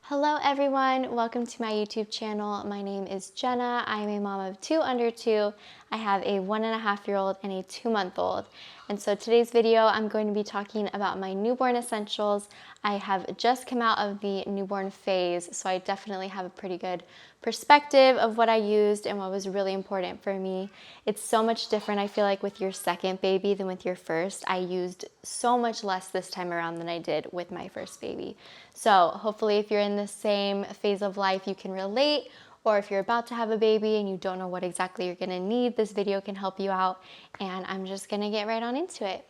Hello everyone, welcome to my YouTube channel. My name is Jenna. I am a mom of 2 under 2. I have a 1.5-year-old and a 2-month-old. And so today's video, I'm going to be talking about my newborn essentials. I have just come out of the newborn phase, so I definitely have a pretty good perspective of what I used and what was really important for me. It's so much different, I feel like, with your second baby than with your first. I used so much less this time around than I did with my first baby. So hopefully if you're in the same phase of life, you can relate, or if you're about to have a baby and you don't know what exactly you're gonna need, this video can help you out, and I'm just gonna get right on into it.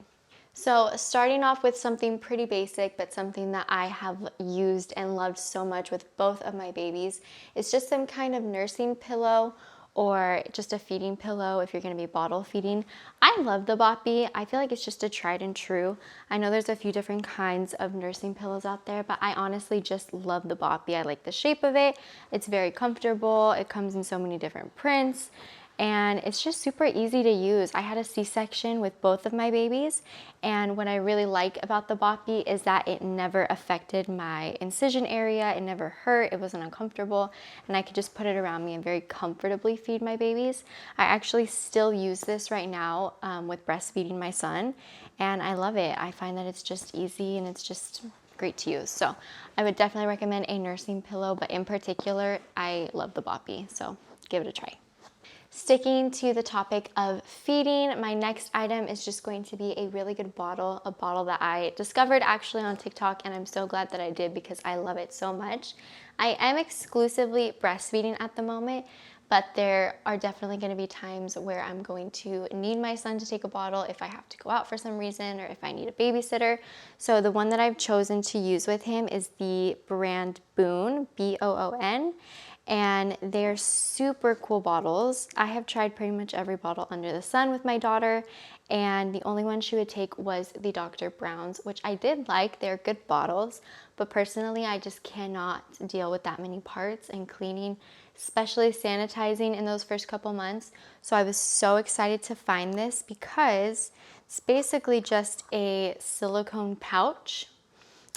So starting off with something pretty basic, but something that I have used and loved so much with both of my babies, is just some kind of nursing pillow or just a feeding pillow if you're gonna be bottle feeding. I love the Boppy. I feel like it's just a tried and true. I know there's a few different kinds of nursing pillows out there, but I honestly just love the Boppy. I like the shape of it. It's very comfortable. It comes in so many different prints, and it's just super easy to use. I had a C-section with both of my babies, and what I really like about the Boppy is that it never affected my incision area. It never hurt, it wasn't uncomfortable, and I could just put it around me and very comfortably feed my babies. I actually still use this right now with breastfeeding my son, and I love it. I find that it's just easy and it's just great to use. So I would definitely recommend a nursing pillow, but in particular, I love the Boppy, so give it a try. Sticking to the topic of feeding, my next item is just going to be a really good bottle, a bottle that I discovered actually on TikTok, and I'm so glad that I did because I love it so much. I am exclusively breastfeeding at the moment, but there are definitely going to be times where I'm going to need my son to take a bottle if I have to go out for some reason or if I need a babysitter. So the one that I've chosen to use with him is the brand Boon, B-O-O-N. And they're super cool bottles. I have tried pretty much every bottle under the sun with my daughter, and the only one she would take was the Dr. Brown's, which I did like. They're good bottles, but personally I just cannot deal with that many parts and cleaning, especially sanitizing in those first couple months. So I was so excited to find this because it's basically just a silicone pouch,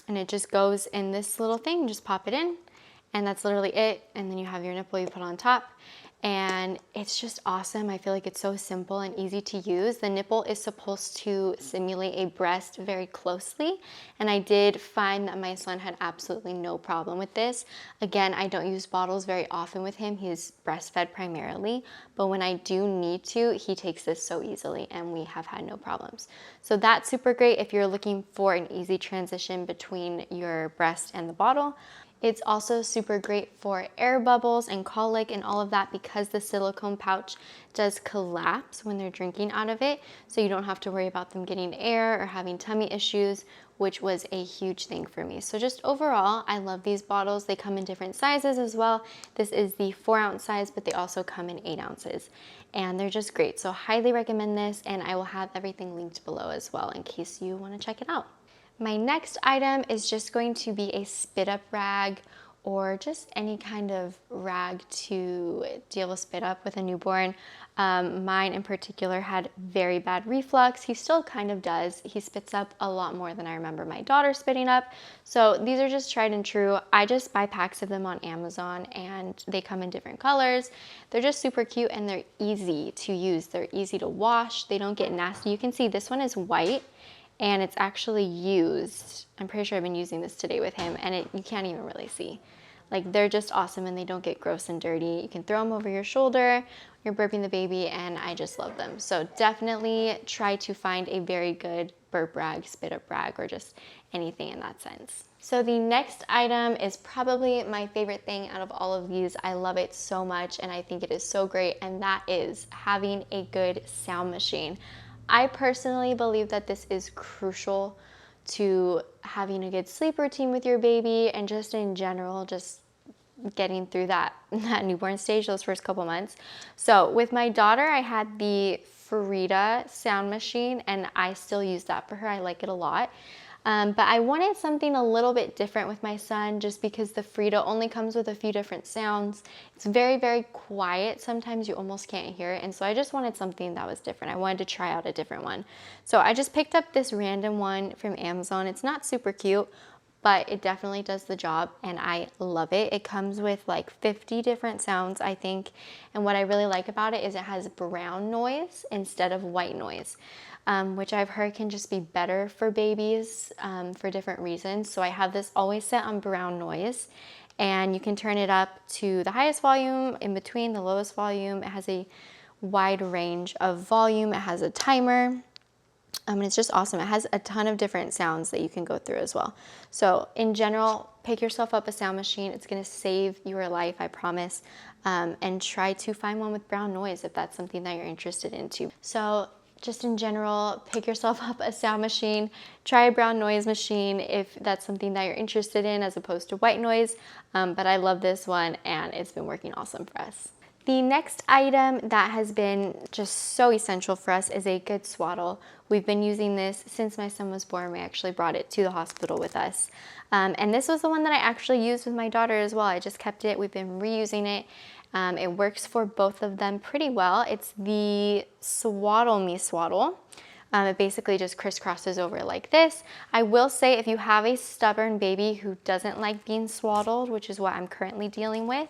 and it just goes in this little thing. Just pop it in, and that's literally it. And then you have your nipple you put on top, and it's just awesome. I feel like it's so simple and easy to use. The nipple is supposed to simulate a breast very closely, and I did find that my son had absolutely no problem with this. Again, I don't use bottles very often with him. He's breastfed primarily, but when I do need to, he takes this so easily, and we have had no problems. So that's super great if you're looking for an easy transition between your breast and the bottle. It's also super great for air bubbles and colic and all of that because the silicone pouch does collapse when they're drinking out of it, so you don't have to worry about them getting air or having tummy issues, which was a huge thing for me. So just overall, I love these bottles. They come in different sizes as well. This is the 4-ounce size, but they also come in 8 ounces, and they're just great. So highly recommend this, and I will have everything linked below as well in case you want to check it out. My next item is just going to be a spit up rag, or just any kind of rag to deal with spit up with a newborn. Mine in particular had very bad reflux. He still kind of does. He spits up a lot more than I remember my daughter spitting up. So these are just tried and true. I just buy packs of them on Amazon, and they come in different colors. They're just super cute, and they're easy to use. They're easy to wash. They don't get nasty. You can see this one is white, and it's actually used. I'm pretty sure I've been using this today with him, and you can't even really see. Like, they're just awesome, and they don't get gross and dirty. You can throw them over your shoulder, you're burping the baby, and I just love them. So definitely try to find a very good burp rag, spit up rag, or just anything in that sense. So the next item is probably my favorite thing out of all of these. I love it so much, and I think it is so great, and that is having a good sound machine. I personally believe that this is crucial to having a good sleep routine with your baby, and just in general, just getting through that newborn stage, those first couple months. So with my daughter, I had the Frida sound machine, and I still use that for her. I like it a lot. But I wanted something a little bit different with my son, just because the Frida only comes with a few different sounds. It's very, very quiet. Sometimes you almost can't hear it. And so I just wanted something that was different. I wanted to try out a different one. So I just picked up this random one from Amazon. It's not super cute, but it definitely does the job and I love it. It comes with like 50 different sounds, I think. And what I really like about it is it has brown noise instead of white noise, which I've heard can just be better for babies for different reasons. So I have this always set on brown noise, and you can turn it up to the highest volume, in between the lowest volume. It has a wide range of volume. It has a timer. And it's just awesome. It has a ton of different sounds that you can go through as well. So in general, pick yourself up a sound machine. It's gonna save your life, I promise. And try to find one with brown noise if that's something that you're interested in too. So just in general, pick yourself up a sound machine. Try a brown noise machine if that's something that you're interested in, as opposed to white noise. But I love this one and it's been working awesome for us. The next item that has been just so essential for us is a good swaddle. We've been using this since my son was born. We actually brought it to the hospital with us. And this was the one that I actually used with my daughter as well. I just kept it. We've been reusing it. It works for both of them pretty well. It's the Swaddle Me Swaddle. It basically just crisscrosses over like this. I will say, if you have a stubborn baby who doesn't like being swaddled, which is what I'm currently dealing with,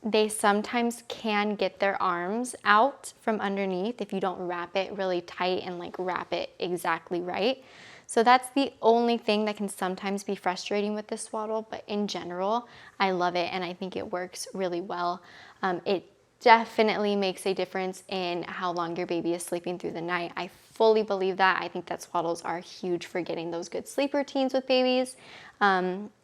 they sometimes can get their arms out from underneath if you don't wrap it really tight and like wrap it exactly right. So that's the only thing that can sometimes be frustrating with this swaddle, but in general, I love it and I think it works really well. It definitely makes a difference in how long your baby is sleeping through the night. I fully believe that. I think that swaddles are huge for getting those good sleep routines with babies.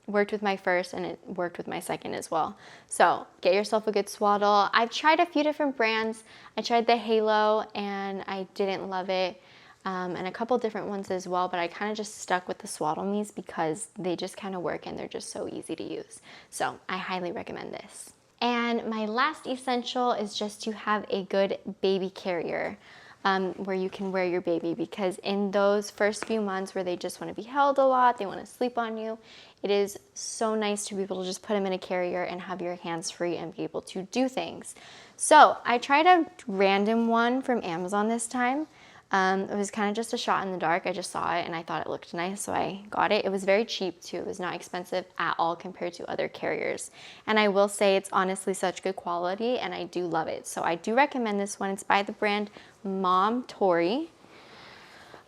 Worked with my first and it worked with my second as well. So get yourself a good swaddle. I've tried a few different brands. I tried the Halo and I didn't love it. And a couple different ones as well, but I kind of just stuck with the Swaddle Me's because they just kind of work and they're just so easy to use. So I highly recommend this. And my last essential is just to have a good baby carrier. Where you can wear your baby, because in those first few months where they just want to be held a lot, they want to sleep on you, it is so nice to be able to just put them in a carrier and have your hands free and be able to do things. So I tried a random one from Amazon this time. It was kind of just a shot in the dark. I just saw it and I thought it looked nice, so I got it. It was very cheap too. It was not expensive at all compared to other carriers. And I will say it's honestly such good quality and I do love it. So I do recommend this one. It's by the brand Mom Tori.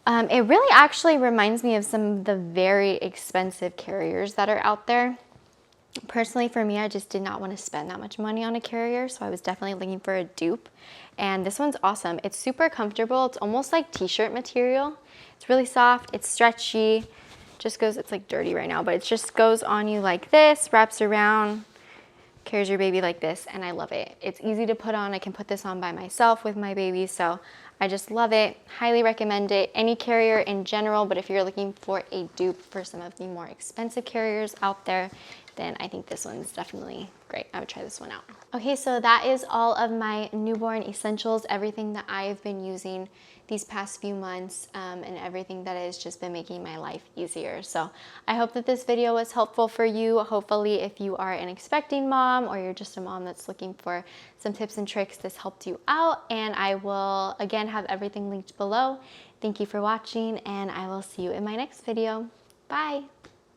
It really actually reminds me of some of the very expensive carriers that are out there. Personally, for me, I just did not want to spend that much money on a carrier, so I was definitely looking for a dupe. And this one's awesome. It's super comfortable. It's almost like t-shirt material. It's really soft. It's stretchy. Just goes, it's like dirty right now, but it just goes on you like this, wraps around, carries your baby like this, and I love it. It's easy to put on. I can put this on by myself with my baby, so I just love it. Highly recommend it. Any carrier in general, but if you're looking for a dupe for some of the more expensive carriers out there, then I think this one's definitely great. I would try this one out. Okay, so that is all of my newborn essentials, everything that I've been using these past few months, and everything that has just been making my life easier. So I hope that this video was helpful for you. Hopefully, if you are an expecting mom or you're just a mom that's looking for some tips and tricks, this helped you out. And I will again have everything linked below. Thank you for watching, and I will see you in my next video. Bye.